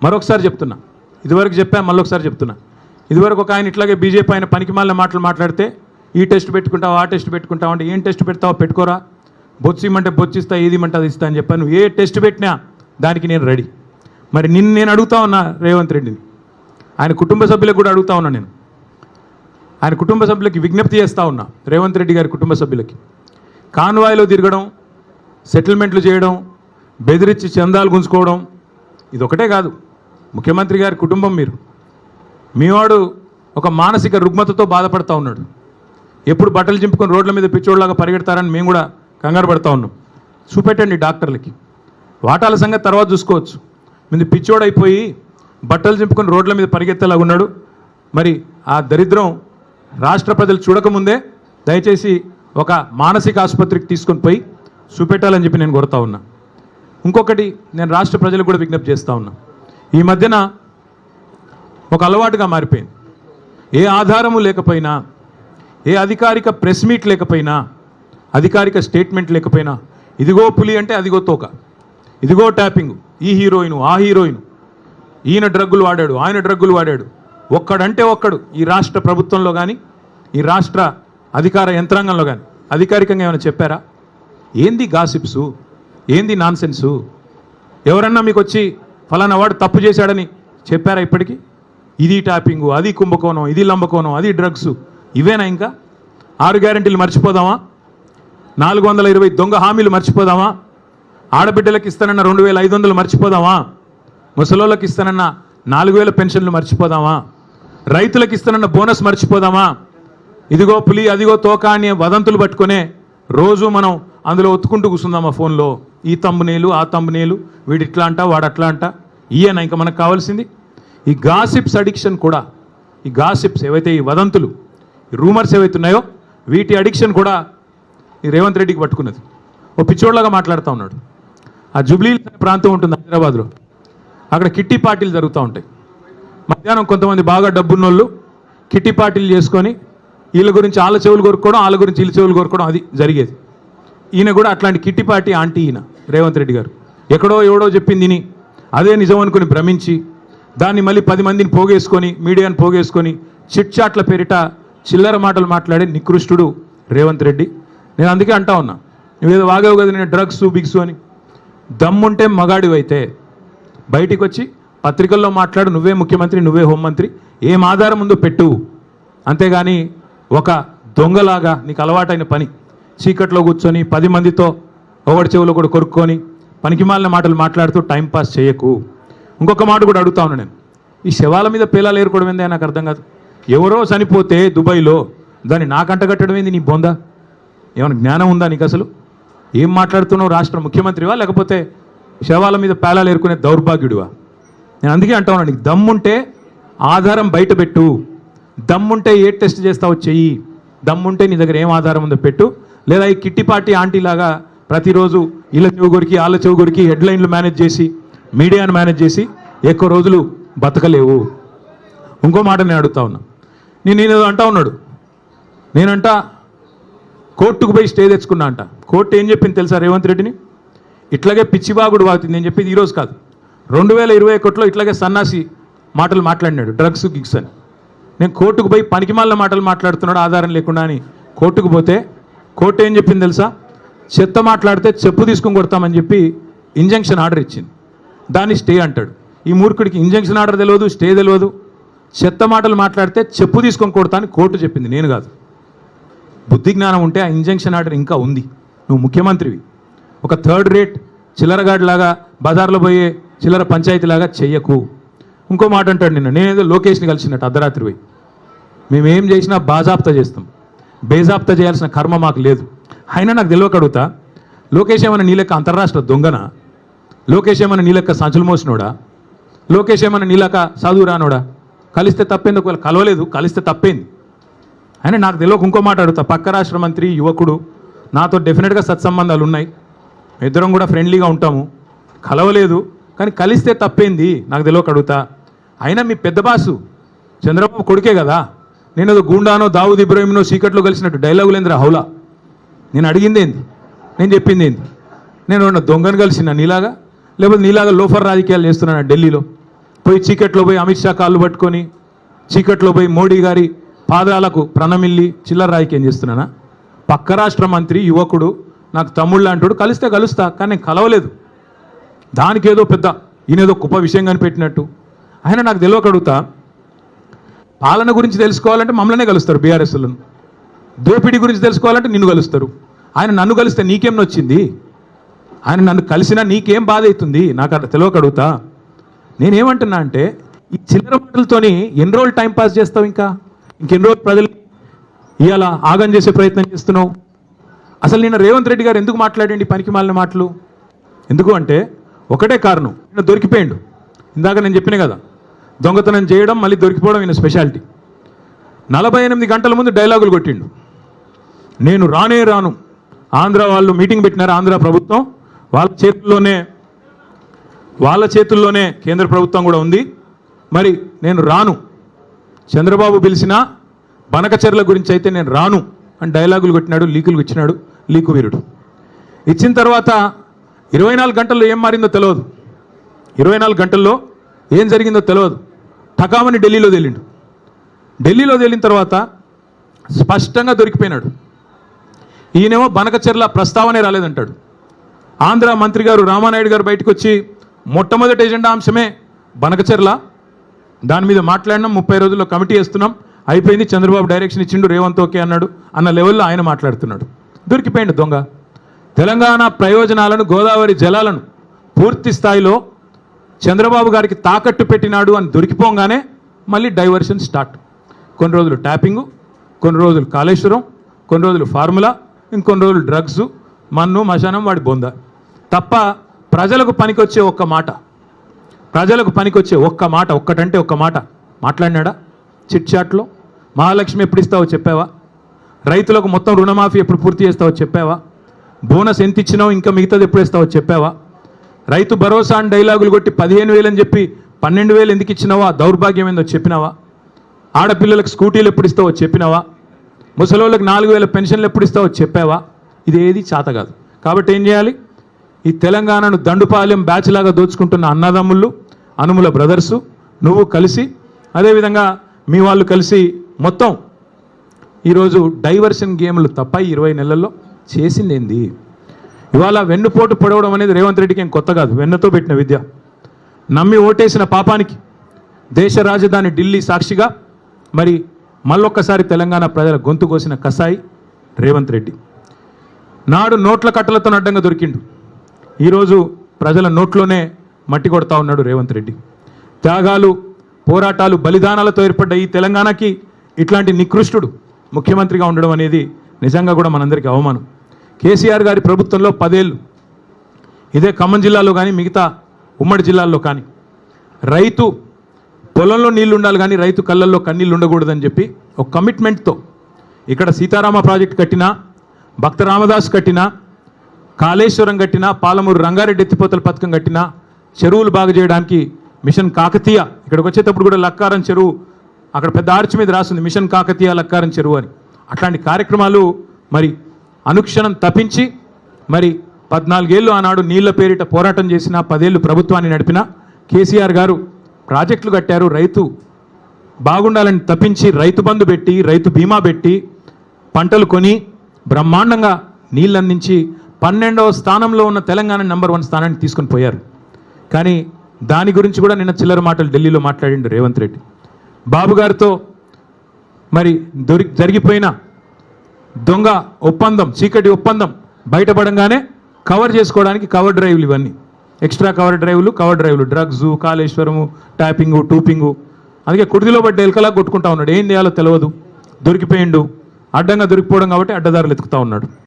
మరొకసారి చెప్తున్నా, ఇదివరకు చెప్పా మళ్ళొకసారి చెప్తున్నా. ఇదివరకు ఒక ఆయన ఇట్లాగే బీజేపీ ఆయన పనికిమాలిన మాటలు మాట్లాడితే ఈ టెస్ట్ పెట్టుకుంటావు ఆ టెస్ట్ పెట్టుకుంటావు అంటే ఏం టెస్ట్ పెడతావో పెట్టుకోరా, బొచ్చిమంటే బొచ్చిస్తా, ఏది ఇమ్మంటే అది ఇస్తా అని చెప్పాను. ఏ టెస్ట్ పెట్టినా దానికి నేను రెడీ. మరి నేను అడుగుతా ఉన్నా రేవంత్ రెడ్డిని, ఆయన కుటుంబ సభ్యులకు కూడా అడుగుతా ఉన్నా. నేను ఆయన కుటుంబ సభ్యులకి విజ్ఞప్తి చేస్తూ ఉన్నా, రేవంత్ రెడ్డి గారి కుటుంబ సభ్యులకి కాన్వాయ్లో తిరగడం, సెటిల్మెంట్లు చేయడం, బెదిరించి చందాలు గుంజుకోవడం ఇది ఒకటే కాదు. ముఖ్యమంత్రి గారి కుటుంబం మీరు, మీవాడు ఒక మానసిక రుగ్మతతో బాధపడతా ఉన్నాడు. ఎప్పుడు బట్టలు చింపుకొని రోడ్ల మీద పిచ్చోడ్లాగా పరిగెడతారని మేము కూడా కంగారు పడతా ఉన్నాం. చూపెట్టండి డాక్టర్లకి, వాటాల సంగతి తర్వాత చూసుకోవచ్చు. ముందు పిచ్చోడైపోయి బట్టలు చింపుకొని రోడ్ల మీద పరిగెత్తేలాగా ఉన్నాడు. మరి ఆ దరిద్రం రాష్ట్ర ప్రజలు చూడకముందే దయచేసి ఒక మానసిక ఆసుపత్రికి తీసుకొని పోయి చూపెట్టాలని చెప్పి నేను కోరుతా ఉన్నా. ఇంకొకటి నేను రాష్ట్ర ప్రజలకు కూడా విజ్ఞప్తి చేస్తూ ఉన్నా. ఈ మధ్యన ఒక అలవాటుగా మారిపోయింది. ఏ ఆధారము లేకపోయినా, ఏ అధికారిక ప్రెస్ మీట్ లేకపోయినా, అధికారిక స్టేట్మెంట్ లేకపోయినా ఇదిగో పులి అంటే అదిగో తోక, ఇదిగో ట్యాపింగ్, ఈ హీరోయిన్ ఆ హీరోయిన్, ఈయన డ్రగ్గులు వాడాడు ఆయన డ్రగ్గులు వాడాడు, ఒక్కడంటే ఒక్కడు ఈ రాష్ట్ర ప్రభుత్వంలో కానీ ఈ రాష్ట్ర అధికార యంత్రాంగంలో కానీ అధికారికంగా ఏమైనా చెప్పారా? ఏంది గాసిప్సు, ఏంది నాన్సెన్సు? ఎవరన్నా మీకు వచ్చి ఫలానా వాడు తప్పు చేశాడని చెప్పారా ఇప్పటికీ? ఇది ట్యాపింగు, అది కుంభకోణం, ఇది లంబకోణం, అది డ్రగ్స్, ఇవేనా? ఇంకా 6 గ్యారెంటీలు మర్చిపోదామా? 420 దొంగ హామీలు మర్చిపోదామా? ఆడబిడ్డలకు ఇస్తానన్న 2500 మర్చిపోదామా? ముసలోళ్ళకి ఇస్తానన్న 4000 పెన్షన్లు మర్చిపోదామా? రైతులకు ఇస్తానన్న బోనస్ మర్చిపోదామా? ఇదిగో పులి అదిగో తోక అని వదంతులు పట్టుకునే రోజు మనం అందులో ఒత్తుకుంటూ కూర్చుందామా ఫోన్లో? ఈ తమ్మునేలు ఆ తమ్మునేలు, వీడు ఇట్లా అంట వాడు అట్లా అంట, ఈయన ఇంకా మనకు కావాల్సింది? ఈ గాసిప్స్ అడిక్షన్ కూడా, ఈ గాసిప్స్ ఏవైతే ఈ వదంతులు ఈ రూమర్స్ ఏవైతే ఉన్నాయో వీటి అడిక్షన్ కూడా ఈ రేవంత్ రెడ్డికి పట్టుకున్నది. ఓ పిచ్చోడ్లాగా మాట్లాడుతూ ఉన్నాడు. ఆ జూబ్లీ ప్రాంతం ఉంటుంది హైదరాబాద్లో, అక్కడ కిట్టి పార్టీలు జరుగుతూ ఉంటాయి. మధ్యాహ్నం కొంతమంది బాగా డబ్బున్నోళ్ళు కిట్టి పార్టీలు చేసుకొని వీళ్ళ గురించి వాళ్ళ చెవులు కోరుకోవడం, వాళ్ళ గురించి వీళ్ళ చెవులు కోరుకోవడం, అది జరిగేది. ఈయన కూడా అట్లాంటి కిట్టి పార్టీ ఆంటీ ఈయన రేవంత్ రెడ్డి గారు. ఎక్కడో ఎవడో చెప్పింది విని అదే నిజం అనుకుని భ్రమించి దాన్ని మళ్ళీ 10 మందిని పోగేసుకొని మీడియాని పోగేసుకొని చిట్ చాట్ల పేరిట చిల్లర మాటలు మాట్లాడే నికృష్టుడు రేవంత్ రెడ్డి. నేను అందుకే అంటా ఉన్నా, నువ్వేదో వాగావు కదా నేను డ్రగ్స్ బిగ్స్ అని. దమ్ముంటే మగాడివైతే బయటికి వచ్చి పత్రికల్లో మాట్లాడు, నువ్వే ముఖ్యమంత్రి నువ్వే హోంమంత్రి, ఏం ఆధారం ఉందో పెట్టు. అంతేగాని ఒక దొంగలాగా నీకు అలవాటైన పని చీకట్లో కూర్చొని 10 మందితో ఒకటి చెవులో కూడా కొరుక్కొని పనికిమాలిన మాటలు మాట్లాడుతూ టైంపాస్ చేయకు. ఇంకొక మాట కూడా అడుగుతా ఉన్నా నేను, ఈ శవాల మీద పేలాలు ఏరుకోవడం ఏందే నాకు అర్థం కాదు. ఎవరో చనిపోతే దుబాయ్లో దాన్ని నాకంట కట్టడం ఏంది? నీ బొందా ఏమైనా జ్ఞానం ఉందా నీకు అసలు? ఏం మాట్లాడుతున్నావు? రాష్ట్ర ముఖ్యమంత్రివా లేకపోతే శవాల మీద పేలాలు ఏరుకునే దౌర్భాగ్యుడివా? నేను అందుకే అంటా ఉన్నా, నీకు దమ్ముంటే ఆధారం బయట పెట్టు, దమ్ముంటే ఏ టెస్ట్ చేస్తావో చెయ్యి, దమ్ముంటే నీ దగ్గర ఏం ఆధారం ఉందో పెట్టు. లేదా ఈ కిట్టి పార్టీ ఆంటీలాగా ప్రతిరోజు వీళ్ళ చెవు కొరికి వాళ్ళ చెవు కొరికి హెడ్లైన్లు మేనేజ్ చేసి మీడియాను మేనేజ్ చేసి ఎక్కువ రోజులు బతకలేవు. ఇంకో మాట నేను అడుగుతా ఉన్నా, నేను అంటా ఉన్నాడు, నేనంట కోర్టుకు పోయి స్టే తెచ్చుకున్నా అంట. కోర్టు ఏం చెప్పింది తెలుసా రేవంత్ రెడ్డిని? ఇట్లాగే పిచ్చిబాగుడు వాగుతుంది. నేను చెప్పేది ఈరోజు కాదు, 2021లో ఇట్లాగే సన్నాసి మాటలు మాట్లాడినాడు, డ్రగ్స్ గిగ్స్ అని. నేను కోర్టుకు పోయి పనికిమాలిన మాటలు మాట్లాడుతున్నాడు ఆధారం లేకుండా అని కోర్టుకు పోతే కోర్టు ఏం చెప్పింది తెలుసా? చెత్త మాట్లాడితే చెప్పు తీసుకొని కొడతామని చెప్పి ఇంజంక్షన్ ఆర్డర్ ఇచ్చింది. దాన్ని స్టే అంటాడు. ఈ మూర్ఖుడికి ఇంజంక్షన్ ఆర్డర్ తెలియదు, స్టే తెలియదు. చెత్త మాటలు మాట్లాడితే చెప్పు తీసుకొని కొడతా అని కోర్టు చెప్పింది, నేను కాదు. బుద్ధి జ్ఞానం ఉంటే ఆ ఇంజంక్షన్ ఆర్డర్ ఇంకా ఉంది. నువ్వు ముఖ్యమంత్రివి. ఒక థర్డ్ రేట్ చిల్లరగాడిలాగా బజార్లో పోయే చిల్లర పంచాయతీలాగా చెయ్యకు. ఇంకో మాట అంటాడు, నేనేదో లోకేష్ని కలిసినట్టు అర్ధరాత్రి పోయి మేమేం చేసినా బాజాప్తా చేస్తాం, బేజాప్తా చేయాల్సిన కర్మ మాకు లేదు. అయినా నాకు తెలియక అడుగుతా, లోకేష్ ఏమైనా నీ లెక్క అంతర్రాష్ట్ర దొంగనా? లోకేష్ ఏమైనా నీ లెక్క సంచులు మోసినోడా? లోకేష్ ఏమైనా నీ లెక్క చదువు రానోడా? కలిస్తే తప్పేంది? ఒకవేళ కలవలేదు కలిస్తే తప్పేంది? అయినా నాకు తెలియక ఇంకో మాట అడుగుతా, పక్క రాష్ట్ర మంత్రి యువకుడు, నాతో డెఫినెట్గా సత్సంబంధాలు ఉన్నాయి, ఇద్దరం కూడా ఫ్రెండ్లీగా ఉంటాము, కలవలేదు కానీ కలిస్తే తప్పేంది? నాకు తెలియక అడుగుతా. అయినా మీ పెద్ద బాసు చంద్రబాబు కొడుకే కదా, నేను ఏదో గూండానో దావుద్ ఇబ్రాహింనో చీకట్లో కలిసినట్టు డైలాగులేంద్ర హౌలా. నేను అడిగింది ఏంది, నేను చెప్పింది ఏంది? నేను దొంగను కలిసిన నీలాగా, లేకపోతే నీలాగా లోఫర్ రాజకీయాలు చేస్తున్నాను ఢిల్లీలో? పోయి చీకట్లో పోయి అమిత్ షా కాళ్ళు పట్టుకొని చీకట్లో పోయి మోడీ గారి పాదాలకు ప్రణమిల్లి చిల్లర రాయికేం చేస్తున్నానా? పక్క రాష్ట్ర మంత్రి యువకుడు నాకు తమ్ముళ్ళు అంటాడు, కలిస్తే కలుస్తా, కానీ నేను కలవలేదు. దానికి ఏదో పెద్ద ఈయనేదో గొప్ప విషయం కనిపెట్టినట్టు. ఆయన నాకు తెలియక అడుగుతా, పాలన గురించి తెలుసుకోవాలంటే మమ్మల్నే కలుస్తారు బీఆర్ఎస్లను, దోపిడీ గురించి తెలుసుకోవాలంటే నిన్ను కలుస్తారు. ఆయన నన్ను కలిస్తే నీకేం నొచ్చింది? ఆయన నన్ను కలిసినా నీకేం బాధ అవుతుంది? నాకు అట్లా తెలియక అడుగుతా. నేనేమంటున్నా అంటే, ఈ చిల్లర మాటలతోని ఎన్ని రోజులు టైం పాస్ చేస్తావు? ఇంకెన్ని రోజులు ప్రజలు ఇవాళ ఆగం చేసే ప్రయత్నం చేస్తున్నావు? అసలు నిన్న రేవంత్ రెడ్డి గారు ఎందుకు మాట్లాడండి పనికి మాలిన మాటలు? ఎందుకు అంటే ఒకటే కారణం, ఈయన దొరికిపోయిండు. ఇందాక నేను చెప్పిన కదా, దొంగతనం చేయడం మళ్ళీ దొరికిపోవడం ఈయన స్పెషాలిటీ. 48 గంటల ముందు డైలాగులు కొట్టిండు. నేను రానే రాను, ఆంధ్ర వాళ్ళు మీటింగ్ పెట్టినారు, ఆంధ్ర ప్రభుత్వం వాళ్ళ చేతుల్లోనే కేంద్ర ప్రభుత్వం కూడా ఉంది, మరి నేను రాను, చంద్రబాబు పిలిచిన బనకచెర్ల గురించి అయితే నేను రాను అని డైలాగులు కొట్టినాడు, లీకులు ఇచ్చినాడు, లీకు వీరుడు. ఇచ్చిన తర్వాత 24 గంటల్లో ఏం మారిందో తెలియదు, 24 గంటల్లో ఏం జరిగిందో తెలియదు. ఠకామని ఢిల్లీలో తేలిండు. ఢిల్లీలో తేలిన తర్వాత స్పష్టంగా దొరికిపోయినాడు. ఈయనేమో బనకచెర్ల ప్రస్తావనే రాలేదంటాడు. ఆంధ్ర మంత్రి గారు రామానాయుడు గారు బయటకు వచ్చి మొట్టమొదటి ఎజెండా అంశమే బనకచెర్ల, దాని మీద మాట్లాడినాం, 30 రోజుల్లో కమిటీ వేస్తున్నాం, అయిపోయింది, చంద్రబాబు డైరెక్షన్ ఇచ్చిండు, రేవంత్ ఓకే అన్నాడు అన్న లెవెల్లో ఆయన మాట్లాడుతున్నాడు. దొరికిపోయిండు దొంగ. తెలంగాణ ప్రయోజనాలను, గోదావరి జలాలను పూర్తి స్థాయిలో చంద్రబాబు గారికి తాకట్టు పెట్టినాడు అని దొరికిపోగానే మళ్ళీ డైవర్షన్ స్టార్ట్. కొన్ని రోజులు ట్యాపింగు, కొన్ని రోజులు కాళేశ్వరం, కొన్ని రోజులు ఫార్ములా, ఇంకొన్ని రోజులు డ్రగ్స్, మన్ను మశానం వాడి బొంద. తప్ప ప్రజలకు పనికొచ్చే ఒక్క మాట, ప్రజలకు పనికొచ్చే ఒక్క మాట, ఒక్కటంటే ఒక్క మాట మాట్లాడినాడా? చిట్ చాట్లో మహాలక్ష్మి ఎప్పుడు ఇస్తావో చెప్పావా? రైతులకు మొత్తం రుణమాఫీ ఎప్పుడు పూర్తి చేస్తావో చెప్పావా? బోనస్ ఎంత ఇచ్చినావు, ఇంకా మిగతాది ఎప్పుడు ఇస్తావో చెప్పావా? రైతు భరోసా అని డైలాగులు కొట్టి 15,000 అని చెప్పి 12,000 ఎందుకు ఇచ్చినావా? దౌర్భాగ్యం ఏందో చెప్పినావా? ఆడపిల్లలకు స్కూటీలు ఎప్పుడు ఇస్తావో చెప్పినావా? ముసలోళ్ళకి 4,000 పెన్షన్లు ఎప్పుడు ఇస్తావో చెప్పావా? ఇదేది చేత కాదు. కాబట్టి ఏం చేయాలి? ఈ తెలంగాణను దండుపాలెం బ్యాచ్ లాగా దోచుకుంటున్న అన్నదమ్ముళ్ళు, అనుముల బ్రదర్సు, నువ్వు కలిసి, అదేవిధంగా మీ వాళ్ళు కలిసి మొత్తం ఈరోజు డైవర్షన్ గేమ్లు తప్ప 20 నెలల్లో చేసింది ఏంది? ఇవాళ వెన్నుపోటు పొడవడం అనేది రేవంత్ రెడ్డికి ఏం కొత్త కాదు, వెన్నతో పెట్టిన విద్య. నమ్మి ఓటేసిన పాపానికి దేశ రాజధాని ఢిల్లీ సాక్షిగా మరి మళ్ళొక్కసారి తెలంగాణ ప్రజల గొంతు కోసిన కసాయి రేవంత్ రెడ్డి. నాడు నోట్ల కట్టలతో అడ్డంగా దొరికిండు, ఈరోజు ప్రజల నోట్లోనే మట్టి కొడతా ఉన్నాడు రేవంత్ రెడ్డి. త్యాగాలు, పోరాటాలు, బలిదానాలతో ఏర్పడ్డ ఈ తెలంగాణకి ఇట్లాంటి నికృష్టుడు ముఖ్యమంత్రిగా ఉండడం అనేది నిజంగా కూడా మనందరికీ అవమానం. కేసీఆర్ గారి ప్రభుత్వంలో 10 ఏళ్ళు ఇదే ఖమ్మం జిల్లాలో కానీ మిగతా ఉమ్మడి జిల్లాల్లో కానీ రైతు పొలంలో నీళ్లు ఉండాలి కానీ రైతు కళ్ళల్లో కన్నీళ్ళు ఉండకూడదని చెప్పి ఒక కమిట్మెంట్తో ఇక్కడ సీతారామ ప్రాజెక్ట్ కట్టినా, భక్త రామదాస్ కట్టినా, కాళేశ్వరం కట్టినా, పాలమూరు రంగారెడ్డి ఎత్తిపోతల పథకం కట్టినా, చెరువులు బాగు చేయడానికి మిషన్ కాకతీయ, ఇక్కడికి వచ్చేటప్పుడు కూడా లక్కారం చెరువు, అక్కడ పెద్ద ఆర్చ్ మీద రాస్తుంది మిషన్ కాకతీయ లక్కారం చెరువు అని. అట్లాంటి కార్యక్రమాలు మరి అనుక్షణం తప్పించి మరి 14 ఏళ్ళు ఆనాడు నీళ్ల పేరిట పోరాటం చేసిన, 10 ఏళ్ళు ప్రభుత్వాన్ని నడిపిన కేసీఆర్ గారు ప్రాజెక్టులు కట్టారు, రైతు బాగుండాలని తప్పించి రైతు బంధు పెట్టి, రైతు బీమా పెట్టి, పంటలు కొని బ్రహ్మాండంగా నీళ్ళు అందించి 12వ స్థానంలో ఉన్న తెలంగాణ నెంబర్ 1 స్థానాన్ని తీసుకొని పోయారు. కానీ దాని గురించి కూడా నిన్న చిల్లర మాటలు ఢిల్లీలో మాట్లాడిండు రేవంత్ రెడ్డి. బాబు గారితో మరి జరిగిపోయిన దొంగ ఒప్పందం, చీకటి ఒప్పందం బయటపడంగానే కవర్ చేసుకోవడానికి కవర్ డ్రైవ్లు, ఇవన్నీ ఎక్స్ట్రా కవర్ డ్రైవ్లు, డ్రగ్స్, కాళేశ్వరము, ట్యాపింగు, టూపింగు. అందుకే కుడిదిలో పడ్డ ఎలకలా కొట్టుకుంటా ఉన్నాడు. ఏం చేయాలో తెలియదు, దొరికిపోయిండు, అడ్డంగా దొరికిపోవడం కాబట్టి అడ్డదారులు ఎత్తుకుతా ఉన్నాడు.